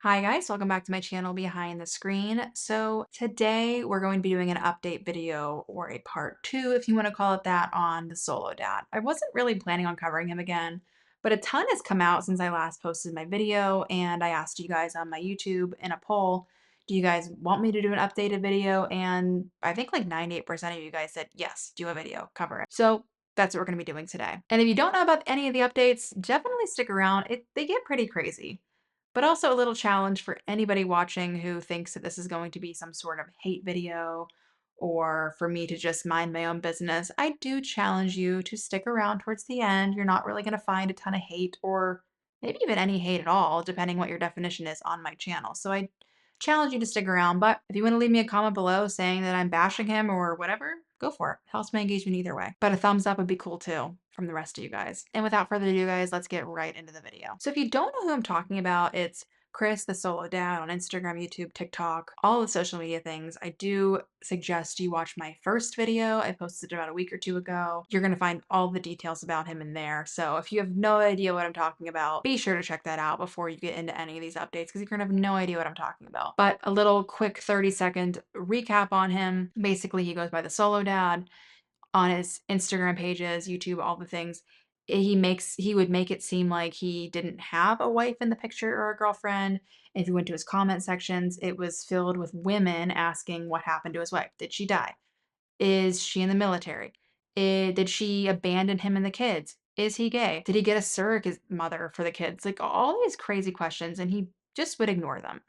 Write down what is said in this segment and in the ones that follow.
Hi guys, welcome back to my channel Behind the Screen. So today we're going to be doing an update video, or a part two if you want to call it that, on the solo dad. I wasn't really planning on covering him again, but a ton has come out since I last posted my video, and I asked you guys on my YouTube in a poll, do you guys want me to do an updated video? And I think like 98% of you guys said yes, do a video, cover it. So that's what we're going to be doing today. And if you don't know about any of the updates, definitely stick around. They get pretty crazy, but also a little challenge for anybody watching who thinks that this is going to be some sort of hate video or for me to just mind my own business. I do challenge you to stick around towards the end. You're not really going to find a ton of hate, or maybe even any hate at all, depending what your definition is on my channel. So I challenge you to stick around. But if you want to leave me a comment below saying that I'm bashing him or whatever, go for it. Helps my engagement either way. But a thumbs up would be cool too from the rest of you guys. And without further ado, guys, let's get right into the video. So if you don't know who I'm talking about, it's Chris the Solo Dad on Instagram, YouTube, TikTok, all the social media things. I do suggest you watch my first video. I posted about a week or two ago. You're going to find all the details about him in there. So if you have no idea what I'm talking about, be sure to check that out before you get into any of these updates, because you're going to have no idea what I'm talking about. But a little quick 30-second recap on him. Basically, he goes by the Solo Dad on his Instagram pages, YouTube, all the things. He would make it seem like he didn't have a wife in the picture or a girlfriend. If you went to his comment sections, it was filled with women asking what happened to his wife. Did she die? Is she in the military? Did she abandon him and the kids? Is he gay? Did he get a surrogate mother for the kids? Like all these crazy questions, and he just would ignore them.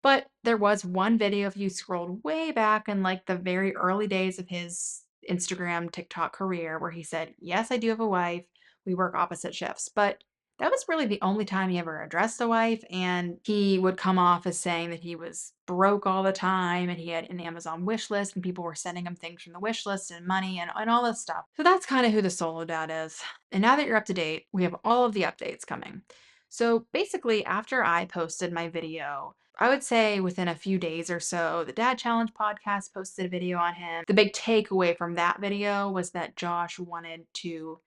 But there was one video, if you scrolled way back in like the very early days of his Instagram, TikTok career, where he said, yes, I do have a wife. We work opposite shifts. But that was really the only time he ever addressed the wife. And he would come off as saying that he was broke all the time and he had an Amazon wish list and people were sending him things from the wish list and money and all this stuff. So that's kind of who the solo dad is. And now that you're up to date, we have all of the updates coming. So basically, after I posted my video, I would say within a few days or so, the Dad Challenge podcast posted a video on him. The big takeaway from that video was that Josh wanted to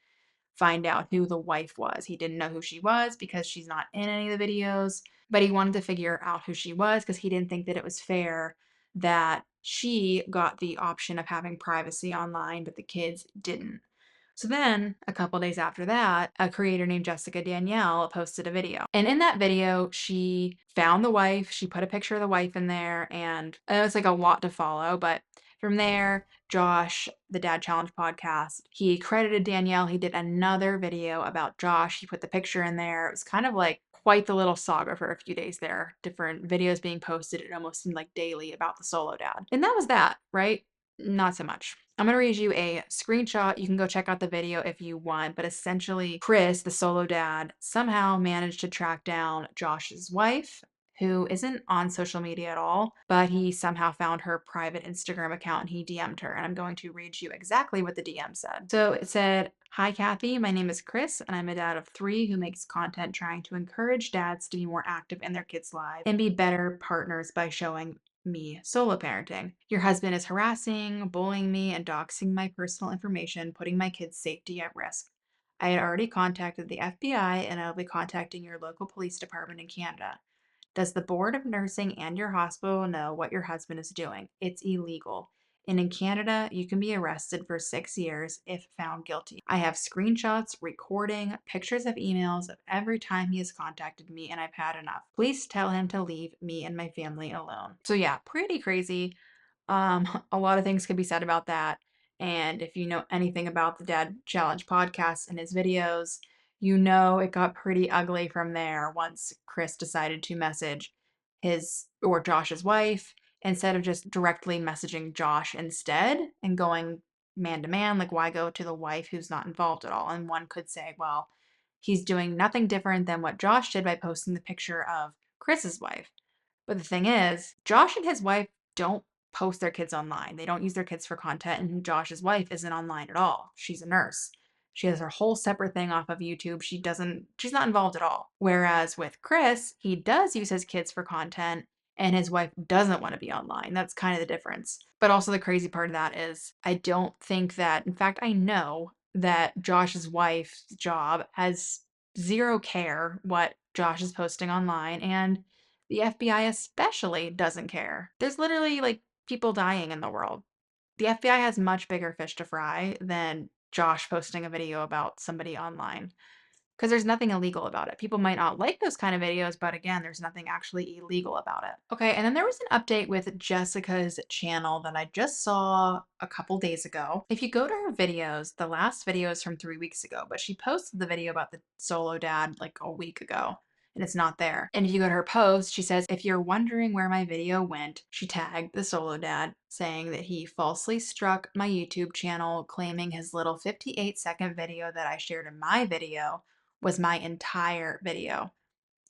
find out who the wife was. He didn't know who she was because she's not in any of the videos, but he wanted to figure out who she was because he didn't think that it was fair that she got the option of having privacy online, but the kids didn't. So then, a couple days after that, a creator named Jessica Danielle posted a video. And in that video, she found the wife, she put a picture of the wife in there, and it was like a lot to follow. But from there, Josh, the Dad Challenge podcast, he credited Danielle. He did another video about Josh. He put the picture in there. It was kind of like quite the little saga for a few days there. Different videos being posted. It almost seemed like daily about the solo dad. And that was that, right? Not so much. I'm going to read you a screenshot. You can go check out the video if you want, but essentially Chris, the solo dad, somehow managed to track down Josh's wife, who isn't on social media at all, but he somehow found her private Instagram account and he DM'd her. And I'm going to read you exactly what the DM said. So it said, "Hi, Kathy. My name is Chris, and I'm a dad of 3 who makes content trying to encourage dads to be more active in their kids' lives and be better partners by showing me solo parenting. Your husband is harassing, bullying me, and doxing my personal information, putting my kids' safety at risk. I had already contacted the FBI and I'll be contacting your local police department in Canada. Does the board of nursing and your hospital know what your husband is doing? It's illegal. And in Canada, you can be arrested for 6 years if found guilty. I have screenshots, recording, pictures of emails of every time he has contacted me, and I've had enough. Please tell him to leave me and my family alone." So yeah, pretty crazy. A lot of things could be said about that. And if you know anything about the Dad Challenge podcast and his videos, you know it got pretty ugly from there once Chris decided to message his or Josh's wife instead of just directly messaging Josh instead and going man to man. Like, why go to the wife who's not involved at all? And one could say, well, he's doing nothing different than what Josh did by posting the picture of Chris's wife. But the thing is, Josh and his wife don't post their kids online. They don't use their kids for content, and Josh's wife isn't online at all. She's a nurse. She has her whole separate thing off of YouTube. She's not involved at all. Whereas with Chris, he does use his kids for content and his wife doesn't want to be online. That's kind of the difference. But also the crazy part of that is I don't think that, in fact, I know that Josh's wife's job has zero care what Josh is posting online, and The FBI especially doesn't care. There's literally like people dying in the world. The FBI has much bigger fish to fry than Josh posting a video about somebody online. 'Cause there's nothing illegal about it. People might not like those kind of videos, but again, there's nothing actually illegal about it. Okay, and then there was an update with Jessica's channel that I just saw a couple days ago. If you go to her videos, the last video is from 3 weeks ago, but she posted the video about the solo dad like a week ago. And it's not there. And if you go to her post, she says, if you're wondering where my video went, she tagged the solo dad saying that he falsely struck my YouTube channel, claiming his little 58-second video that I shared in my video was my entire video.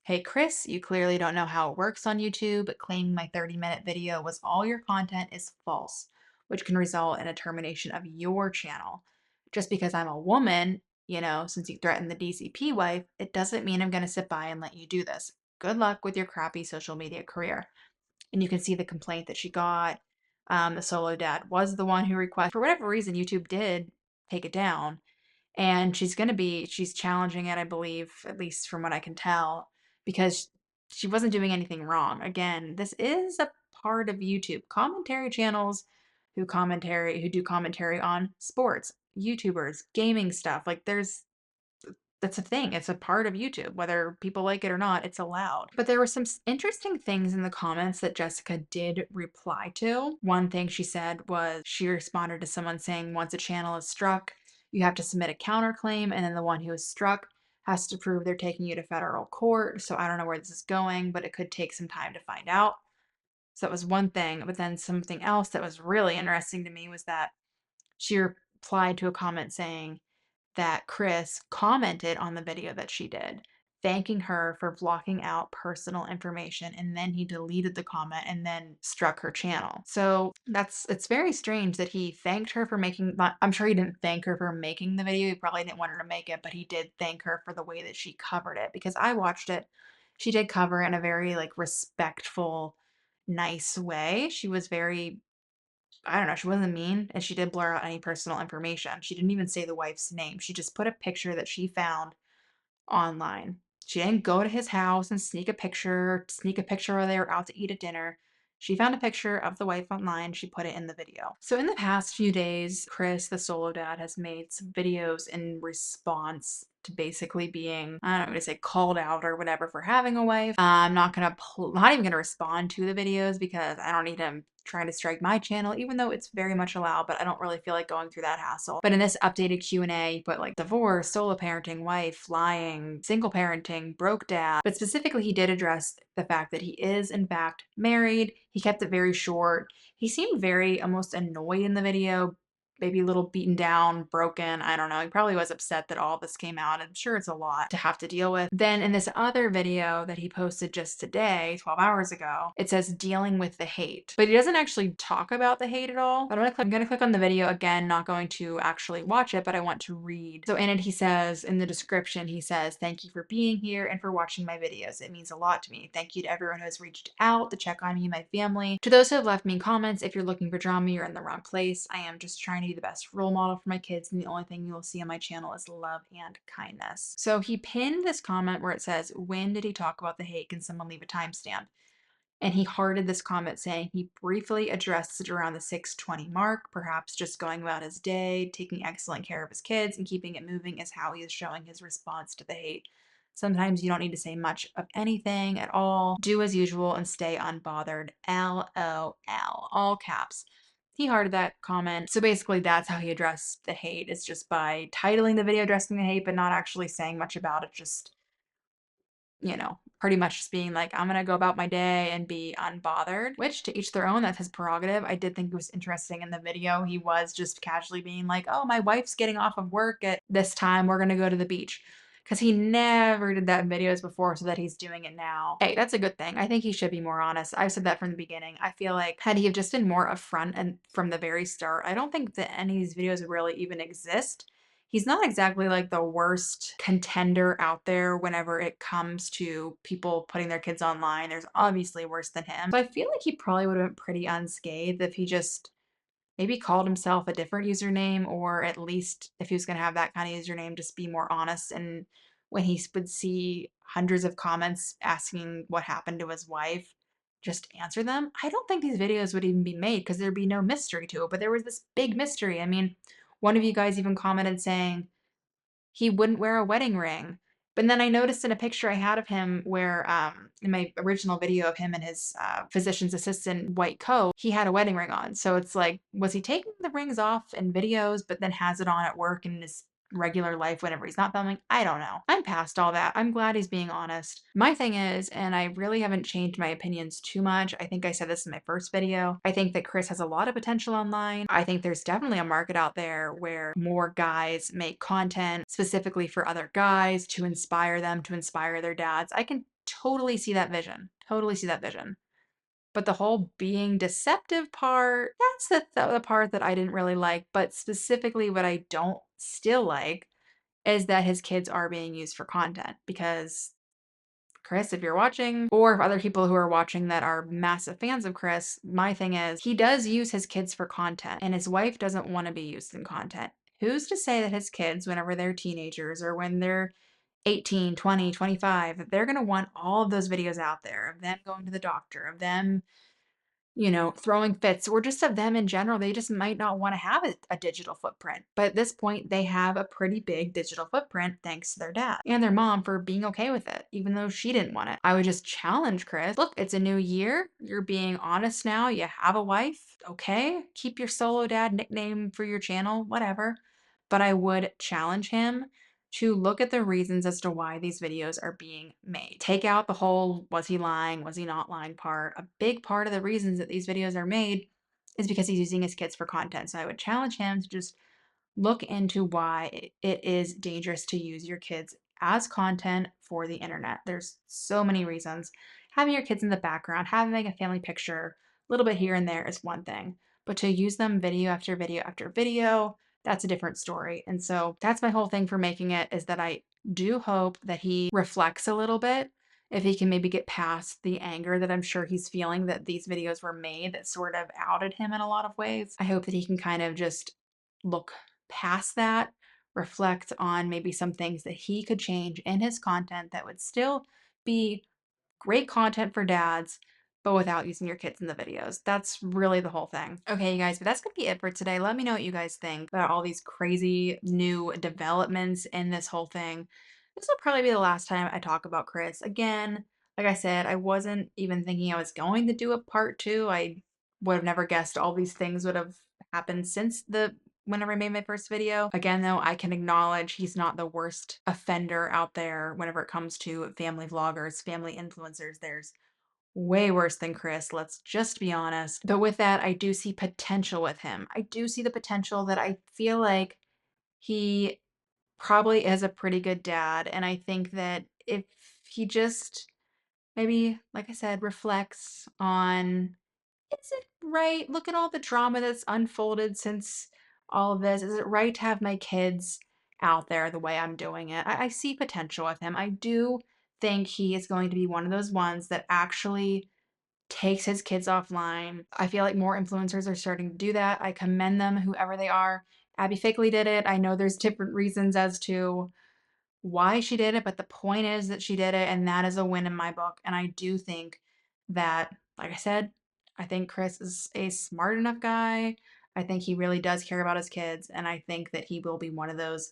Hey, Chris, you clearly don't know how it works on YouTube, but claiming my 30-minute video was all your content is false, which can result in a termination of your channel. Just because I'm a woman, since you threatened the DCP wife, it doesn't mean I'm going to sit by and let you do this. Good luck with your crappy social media career. And you can see the complaint that she got. The solo dad was the one who requested, for whatever reason, YouTube did take it down. And she's challenging it, I believe, at least from what I can tell, because she wasn't doing anything wrong. Again, this is a part of YouTube. Commentary channels who do commentary on sports, YouTubers, gaming stuff. Like that's a thing. It's a part of YouTube. Whether people like it or not, it's allowed. But there were some interesting things in the comments that Jessica did reply to. One thing she said was she responded to someone saying, once a channel is struck, you have to submit a counterclaim, and then the one who is struck has to prove they're taking you to federal court. So I don't know where this is going, but it could take some time to find out. So that was one thing. But then something else that was really interesting to me was that she replied to a comment saying, that Chris commented on the video that she did, thanking her for blocking out personal information, and then he deleted the comment and then struck her channel. So it's very strange that he thanked her for making, I'm sure he didn't thank her for making the video. He probably didn't want her to make it, but he did thank her for the way that she covered it, because I watched it. She did cover it in a very like respectful, nice way. She was very, I don't know, she wasn't mean, and she did blur out any personal information. She didn't even say the wife's name. She just put a picture that she found online. She didn't go to his house and sneak a picture where they were out to eat at dinner. She found a picture of the wife online. She put it in the video. So in the past few days, Chris, the solo dad, has made some videos in response to basically being, I don't know what to say, called out or whatever for having a wife. I'm not not even gonna respond to the videos because I don't need him trying to strike my channel, even though it's very much allowed, but I don't really feel like going through that hassle. But in this updated Q&A, you put like divorce, solo parenting, wife, lying, single parenting, broke dad. But specifically, he did address the fact that he is in fact married. He kept it very short. He seemed very almost annoyed in the video, maybe a little beaten down, broken. I don't know. He probably was upset that all this came out. I'm sure it's a lot to have to deal with. Then in this other video that he posted just today, 12 hours ago, it says dealing with the hate. But he doesn't actually talk about the hate at all. But I'm gonna click on the video again, not going to actually watch it, but I want to read. So in it, he says, in the description, he says, thank you for being here and for watching my videos. It means a lot to me. Thank you to everyone who has reached out to check on me and my family. To those who have left me comments, if you're looking for drama, you're in the wrong place. I am just trying to be the best role model for my kids, and the only thing you will see on my channel is love and kindness. So he pinned this comment where it says, when did he talk about the hate? Can someone leave a timestamp? And he hearted this comment saying he briefly addressed it around the 6:20 mark, perhaps just going about his day, taking excellent care of his kids, and keeping it moving is how he is showing his response to the hate. Sometimes you don't need to say much of anything at all. Do as usual and stay unbothered. LOL. All caps. He hearted that comment. So basically that's how he addressed the hate, is just by titling the video addressing the hate, but not actually saying much about it. Just, pretty much just being like, I'm gonna go about my day and be unbothered, which to each their own, that's his prerogative. I did think it was interesting in the video. He was just casually being like, oh, my wife's getting off of work at this time. We're gonna go to the beach. Because he never did that in videos before, so that he's doing it now. Hey, that's a good thing. I think he should be more honest. I've said that from the beginning. I feel like had he have just been more upfront and from the very start, I don't think that any of these videos would really even exist. He's not exactly like the worst contender out there whenever it comes to people putting their kids online. There's obviously worse than him. So I feel like he probably would have been pretty unscathed if he just maybe called himself a different username, or at least if he was going to have that kind of username, just be more honest and when he would see hundreds of comments asking what happened to his wife, just answer them. I don't think these videos would even be made because there'd be no mystery to it, but there was this big mystery. I mean, one of you guys even commented saying he wouldn't wear a wedding ring. But then I noticed in a picture I had of him where, in my original video of him and his physician's assistant white coat, he had a wedding ring on. So it's like, was he taking the rings off in videos, but then has it on at work and his regular life whenever he's not filming? I don't know. I'm past all that. I'm glad he's being honest. My thing is, and I really haven't changed my opinions too much. I think I said this in my first video. I think that Chris has a lot of potential online. I think there's definitely a market out there where more guys make content specifically for other guys to inspire them, to inspire their dads. I can totally see that vision. Totally see that vision. But the whole being deceptive part, that's the part that I didn't really like. But specifically, what I don't still like is that his kids are being used for content. Because Chris, if you're watching, or if other people who are watching that are massive fans of Chris, my thing is he does use his kids for content and his wife doesn't want to be used in content. Who's to say that his kids, whenever they're teenagers or when they're 18, 20, 25, they're going to want all of those videos out there of them going to the doctor, of them, throwing fits, or just of them in general. They just might not want to have a digital footprint. But at this point, they have a pretty big digital footprint thanks to their dad and their mom for being okay with it, even though she didn't want it. I would just challenge Chris. Look, it's a new year. You're being honest now. You have a wife. Okay. Keep your solo dad nickname for your channel, whatever. But I would challenge him to look at the reasons as to why these videos are being made. Take out the whole was he lying, was he not lying part. A big part of the reasons that these videos are made is because he's using his kids for content. So I would challenge him to just look into why it is dangerous to use your kids as content for the internet. There's so many reasons. Having your kids in the background, having a family picture, a little bit here and there is one thing, but to use them video after video after video, that's a different story. And so that's my whole thing for making it, is that I do hope that he reflects a little bit. If he can maybe get past the anger that I'm sure he's feeling that these videos were made that sort of outed him in a lot of ways, I hope that he can kind of just look past that, reflect on maybe some things that he could change in his content that would still be great content for dads, but without using your kids in the videos. That's really the whole thing. Okay, you guys, but that's gonna be it for today. Let me know what you guys think about all these crazy new developments in this whole thing. This will probably be the last time I talk about Chris. Again, like I said, I wasn't even thinking I was going to do a part two. I would have never guessed all these things would have happened since whenever I made my first video. Again, though, I can acknowledge he's not the worst offender out there whenever it comes to family vloggers, family influencers. There's way worse than Chris, let's just be honest. But with that, I do see potential with him. I do see the potential that I feel like he probably is a pretty good dad. And I think that if he just maybe, like I said, reflects on, is it right? Look at all the drama that's unfolded since all of this. Is it right to have my kids out there the way I'm doing it? I see potential with him. I do think he is going to be one of those ones that actually takes his kids offline. I feel like more influencers are starting to do that. I commend them, whoever they are. Abby Fakeley did it. I know there's different reasons as to why she did it, but the point is that she did it, and that is a win in my book. And I do think that, like I said, I think Chris is a smart enough guy. I think he really does care about his kids, and I think that he will be one of those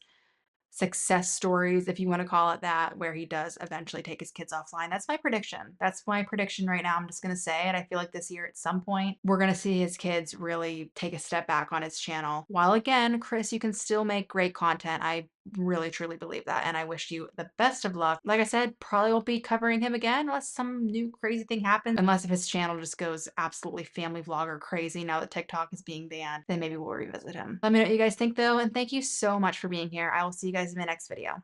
success stories, if you want to call it that, where he does eventually take his kids offline. That's my prediction. That's my prediction right now. I'm just going to say it. I feel like this year at some point, we're going to see his kids really take a step back on his channel. While again, Chris, you can still make great content. I really truly believe that, and I wish you the best of luck. Like I said, probably won't be covering him again unless some new crazy thing happens, unless if his channel just goes absolutely family vlogger crazy now that TikTok is being banned, then maybe we'll revisit him. Let me know what you guys think though, and thank you so much for being here. I will see you guys in my next video.